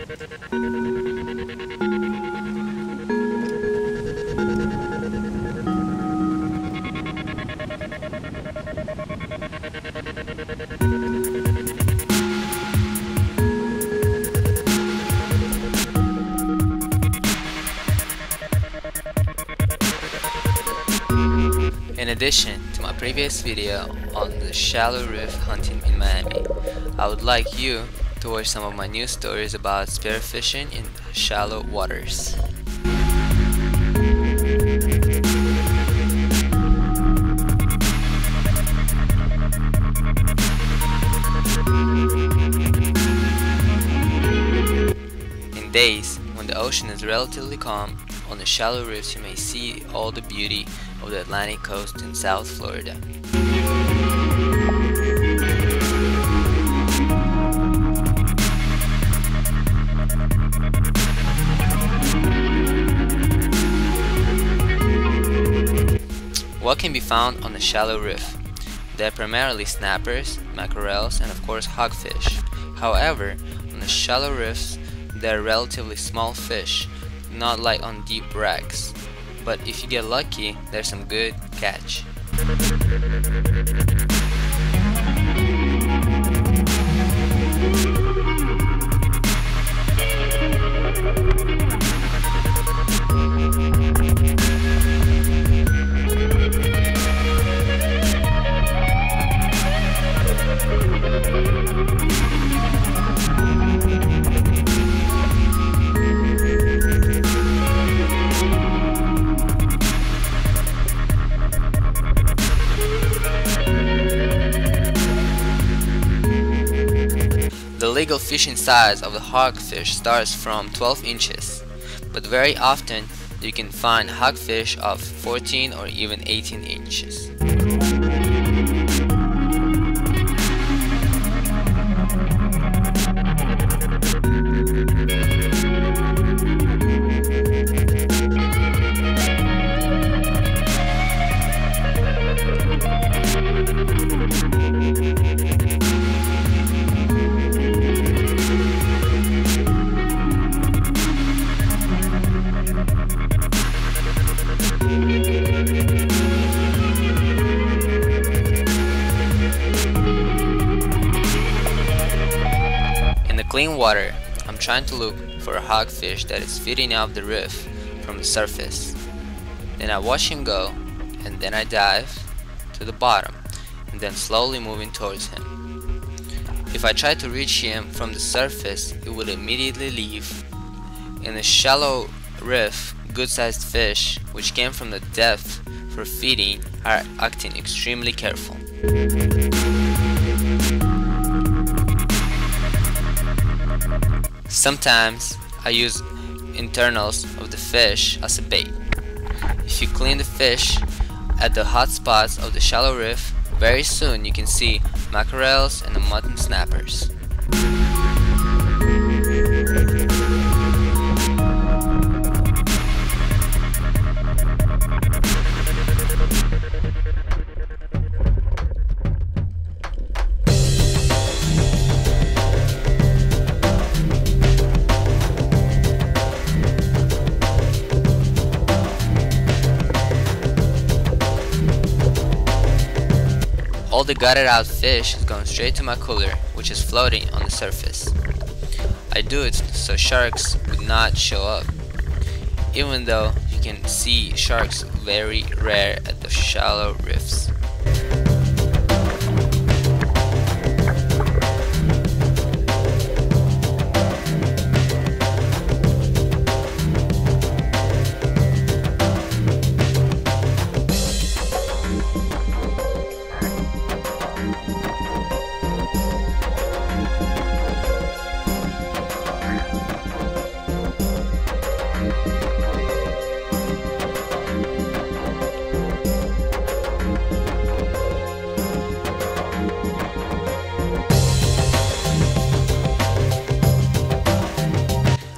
In addition to my previous video on the shallow reef hunting in Miami, I would like you to watch some of my new stories about spearfishing in shallow waters. In days when the ocean is relatively calm, on the shallow reefs you may see all the beauty of the Atlantic coast in South Florida. What can be found on the shallow reef? They are primarily snappers, mackerels, and of course hogfish. However, on the shallow reefs they are relatively small fish, not like on deep wrecks. But if you get lucky, there's some good catch. The legal fishing size of the hogfish starts from 12 inches, but very often you can find hogfish of 14 or even 18 inches. Clean water, I'm trying to look for a hogfish that is feeding off the reef from the surface. Then I watch him go, and then I dive to the bottom, and then slowly moving towards him. If I try to reach him from the surface, he would immediately leave. In a shallow reef, good-sized fish, which came from the depth for feeding, are acting extremely careful. Sometimes I use internals of the fish as a bait. If you clean the fish at the hot spots of the shallow reef, very soon you can see mackerels and the mutton snappers. All the gutted out fish is going straight to my cooler, which is floating on the surface. I do it so sharks would not show up, even though you can see sharks very rare at the shallow reefs.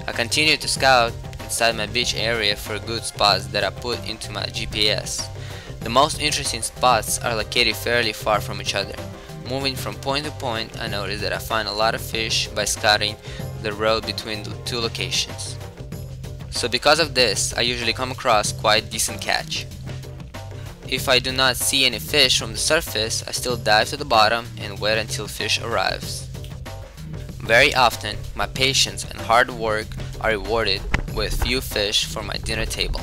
I continue to scout inside my beach area for good spots that I put into my GPS. The most interesting spots are located fairly far from each other. Moving from point to point, I notice that I find a lot of fish by scouting the road between the two locations. So because of this, I usually come across quite decent catch. If I do not see any fish from the surface, I still dive to the bottom and wait until fish arrives. Very often, my patience and hard work are rewarded with few fish for my dinner table.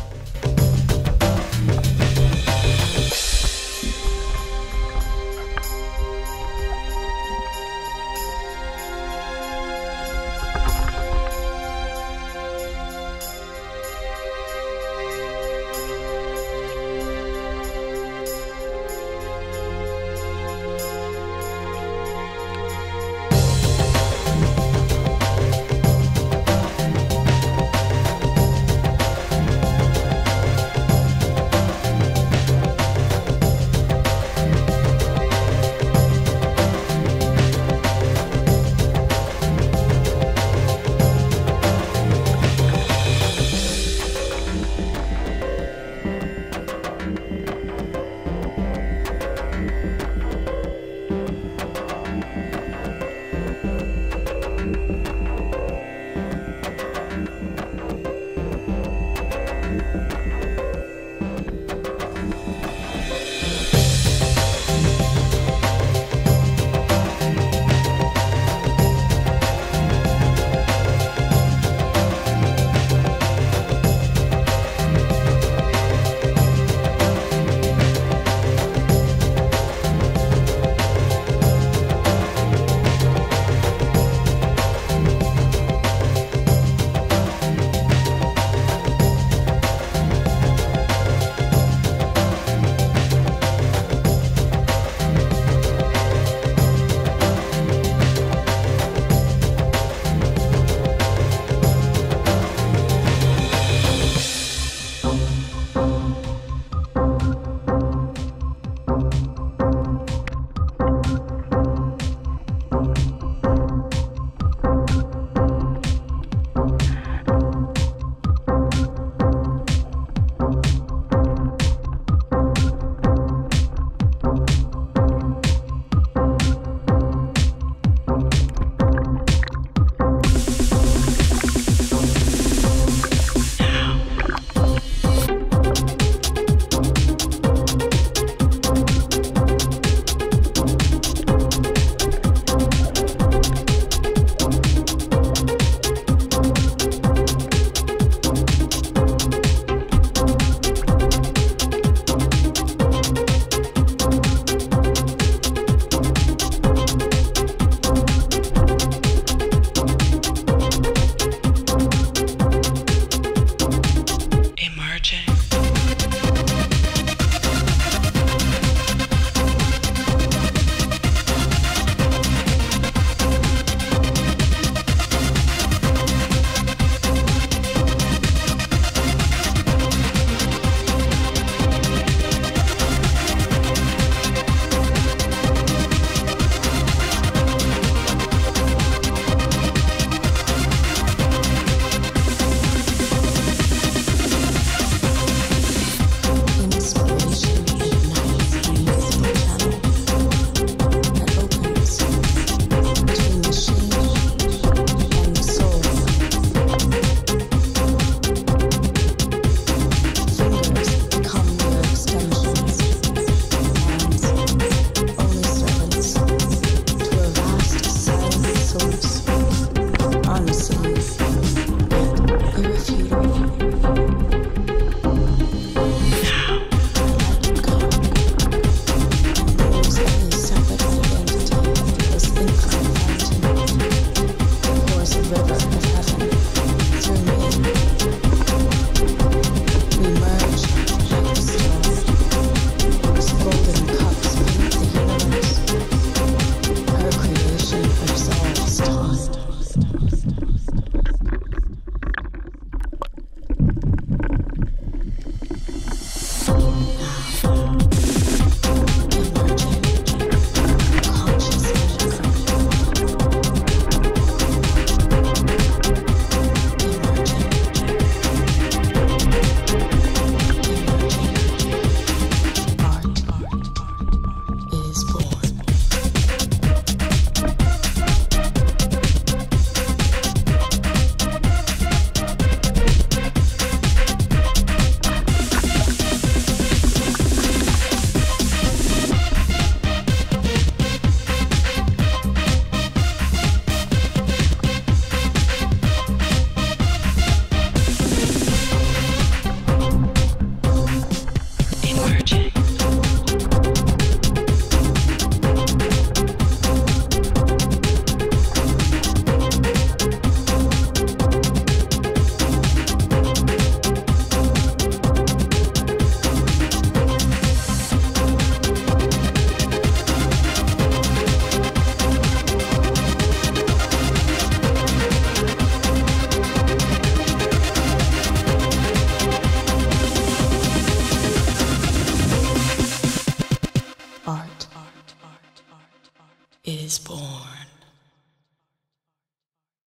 river.